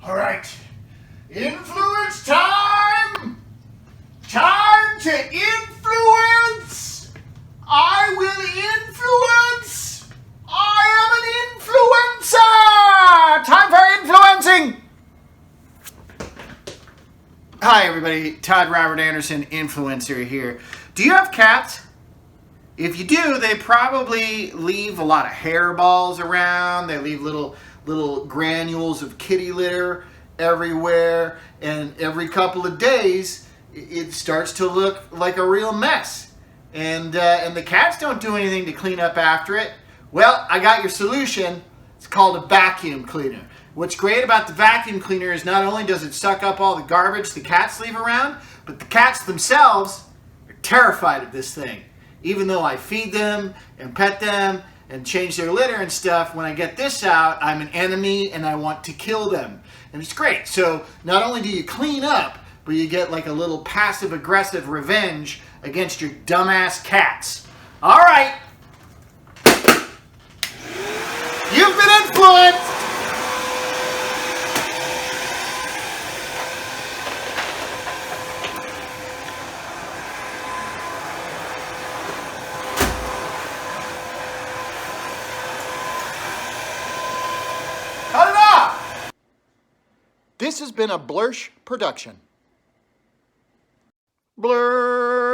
All right. Influence time! Time to influence! I will influence! I am an influencer! Time for influencing! Hi everybody, Todd Robert Anderson, influencer here. Do you have cats? If you do, they probably leave a lot of hairballs around. They leave little granules of kitty litter everywhere, and every couple of days it starts to look like a real mess. And the cats don't do anything to clean up after it. Well, I got your solution. It's called a vacuum cleaner. What's great about the vacuum cleaner is not only does it suck up all the garbage the cats leave around, but the cats themselves are terrified of this thing. Even though I feed them and pet them and change their litter and stuff, when I get this out, I'm an enemy and I want to kill them. And it's great. So not only do you clean up, but you get like a little passive-aggressive revenge against your dumbass cats. All right. You've been influenced. Cut it off! This has been a Blursh production. Blur.